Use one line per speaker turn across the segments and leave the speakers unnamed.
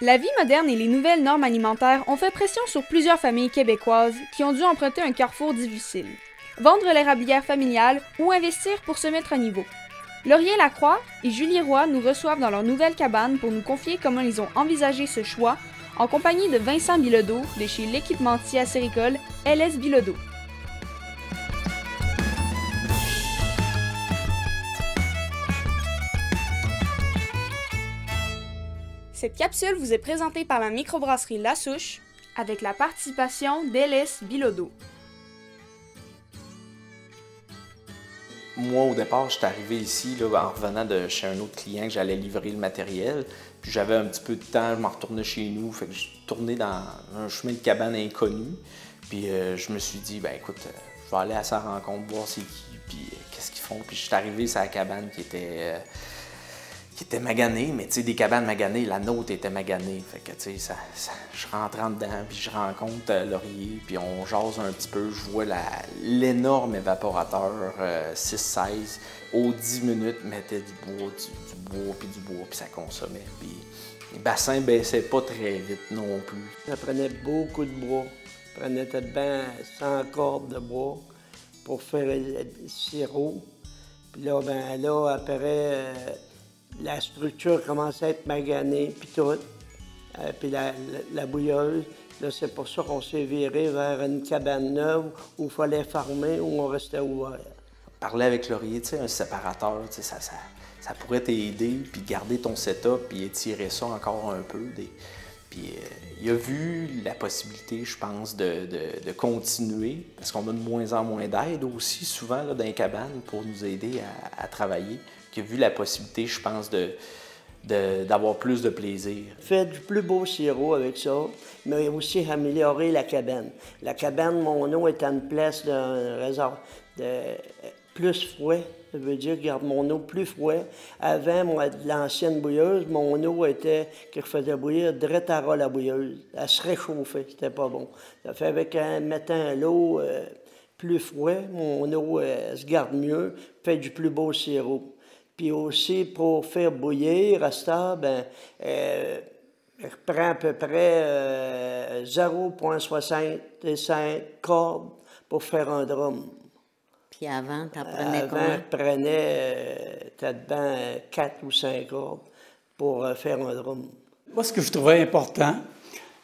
La vie moderne et les nouvelles normes alimentaires ont fait pression sur plusieurs familles québécoises qui ont dû emprunter un carrefour difficile. Vendre l'érablière familiale ou investir pour se mettre à niveau. Laurier Lacroix et Julie Roy nous reçoivent dans leur nouvelle cabane pour nous confier comment ils ont envisagé ce choix en compagnie de Vincent Bilodeau de chez l'équipementier acéricole LS Bilodeau. Cette capsule vous est présentée par la microbrasserie La Souche avec la participation d'LS Bilodeau.
Moi, au départ, j'étais arrivé ici là, en revenant de chez un autre client que j'allais livrer le matériel. Puis j'avais un petit peu de temps, je m'en retournais chez nous. Fait que je tournais dans un chemin de cabane inconnu. Puis je me suis dit, ben écoute, je vais aller à sa rencontre, voir c'est qui, puis qu'est-ce qu'ils font. Puis je suis arrivé sur la cabane qui était maganée, mais tu sais, des cabanes maganées, la nôtre était maganée. Fait que tu sais, je rentre en dedans, puis je rencontre Laurier, puis on jase un petit peu. Je vois l'énorme évaporateur 6-16. Aux 10 minutes, mettait du bois, puis ça consommait. Puis les bassins baissaient pas très vite non plus.
Ça prenait beaucoup de bois. Ça prenait peut-être 100 cordes de bois pour faire le sirop. Puis là, après... la structure commençait à être maganée, puis tout. Puis la bouilleuse, là, c'est pour ça qu'on s'est viré vers une cabane neuve où il fallait farmer, où on restait ouvert.
Parler avec Laurier, tu sais, un séparateur, tu sais, ça pourrait t'aider, puis garder ton setup, puis étirer ça encore un peu. Puis il a vu la possibilité, je pense, de continuer, parce qu'on a de moins en moins d'aide aussi, souvent, là, dans les cabanes, pour nous aider à travailler. Il a vu la possibilité, je pense, d'avoir plus de plaisir.
Fait du plus beau sirop avec ça, mais aussi améliorer la cabane. La cabane, mon eau est à une place d'un réservoir de plus froid. Ça veut dire, garde mon eau plus froid. Avant, moi, de l'ancienne bouilleuse, mon eau était, qui faisait bouillir, direct à ras la bouilleuse. Elle se réchauffait, c'était pas bon. Ça fait avec mettant l'eau plus froid, mon eau se garde mieux, fait du plus beau sirop. Puis aussi, pour faire bouillir, à ce temps, je prends à peu près 0,65 cordes pour faire un drum.
Puis avant, tu apprenais comment?
Avant, je prenais peut-être 4 ou 5 cordes pour faire un drum.
Moi, ce que je trouvais important,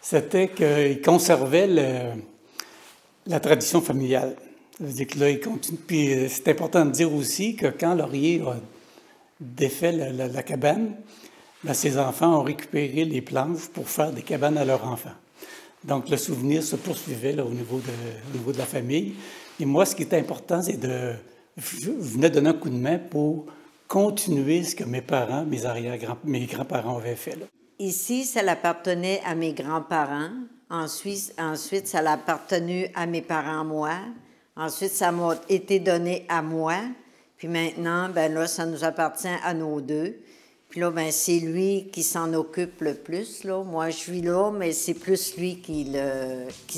c'était qu'il conservait la tradition familiale. Ça veut dire que là, il continue. Puis c'est important de dire aussi que quand Laurier a défait la cabane, bien, ses enfants ont récupéré les planches pour faire des cabanes à leurs enfants. Donc, le souvenir se poursuivait là, au niveau de la famille. Et moi, ce qui était important, c'est je venais donner un coup de main pour continuer ce que mes parents, mes grands-parents avaient fait. Là.
Ici, ça appartenait à mes grands-parents. Ensuite, ça a appartenu à mes parents, moi. Ensuite, ça m'a été donné à moi. Puis maintenant, ben là, ça nous appartient à nos deux. Puis là, ben c'est lui qui s'en occupe le plus, là. Moi, je suis là, mais c'est plus lui qui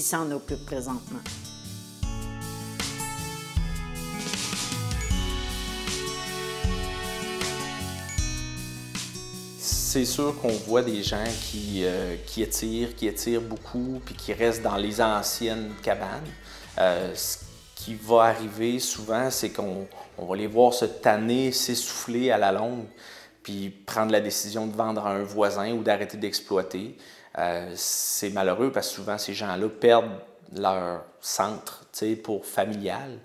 s'en occupe présentement.
C'est sûr qu'on voit des gens qui étirent beaucoup, puis qui restent dans les anciennes cabanes. Ce qui va arriver souvent, c'est qu'on va les voir se tanner, s'essouffler à la longue, puis prendre la décision de vendre à un voisin ou d'arrêter d'exploiter. C'est malheureux parce que souvent, ces gens-là perdent leur centre pour familial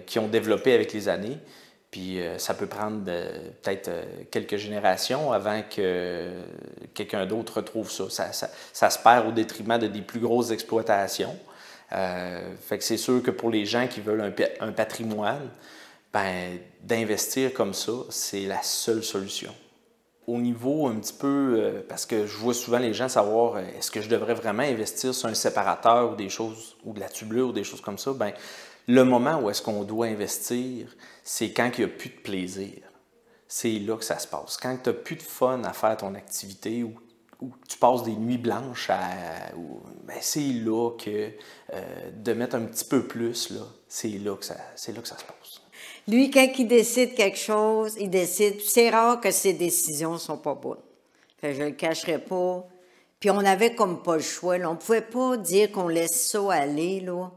qu'ils ont développé avec les années. Puis ça peut prendre peut-être quelques générations avant que quelqu'un d'autre retrouve ça. Ça se perd au détriment des plus grosses exploitations. Fait que c'est sûr que pour les gens qui veulent un patrimoine, ben, d'investir comme ça, c'est la seule solution. Au niveau un petit peu, parce que je vois souvent les gens savoir est-ce que je devrais vraiment investir sur un séparateur ou des choses, ou de la tubulure ou des choses comme ça, ben, le moment où est-ce qu'on doit investir, c'est quand il n'y a plus de plaisir. C'est là que ça se passe. Quand tu n'as plus de fun à faire ton activité ou tu passes des nuits blanches, ben c'est là que de mettre un petit peu plus, là, c'est là que ça se passe.
Lui, quand il décide quelque chose, il décide. C'est rare que ses décisions ne sont pas bonnes. Fait que je ne le cacherai pas. Puis on avait comme pas le choix, là. On pouvait pas dire qu'on laisse ça aller, là,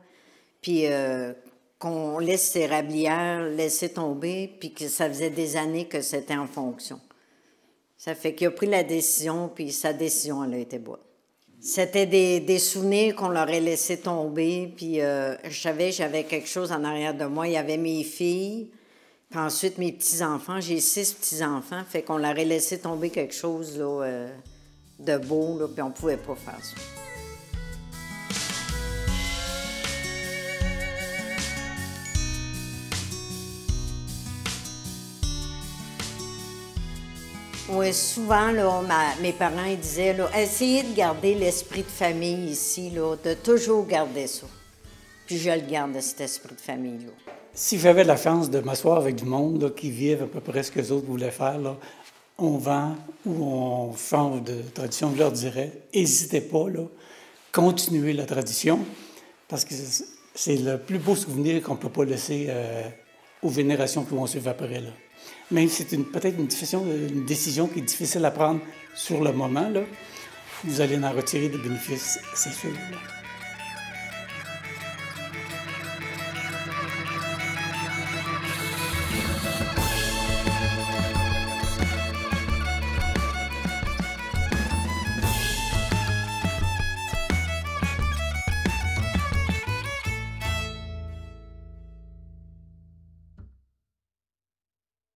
puis qu'on laisse ces érablières laisser tomber, puis que ça faisait des années que c'était en fonction. Ça fait qu'il a pris la décision, puis sa décision, elle a été bonne. C'était des souvenirs qu'on leur a laissé tomber, puis je savais que j'avais quelque chose en arrière de moi. Il y avait mes filles, puis ensuite mes petits-enfants. J'ai 6 petits-enfants, fait qu'on leur a laissé tomber quelque chose là, de beau, là, puis on pouvait pas faire ça. Oui, souvent, là, mes parents ils disaient, là, essayez de garder l'esprit de famille ici, là, de toujours garder ça. Puis je le garde, cet esprit de famille-là.
Si j'avais la chance de m'asseoir avec du monde là, qui vivent à peu près ce que les autres voulaient faire, là, on vend ou on change de tradition, je leur dirais, n'hésitez pas, là, continuez la tradition, parce que c'est le plus beau souvenir qu'on ne peut pas laisser aux générations qui vont suivre après. Là. Même si c'est peut-être une décision qui est difficile à prendre sur le moment, là, vous allez en retirer des bénéfices, c'est sûr. Là.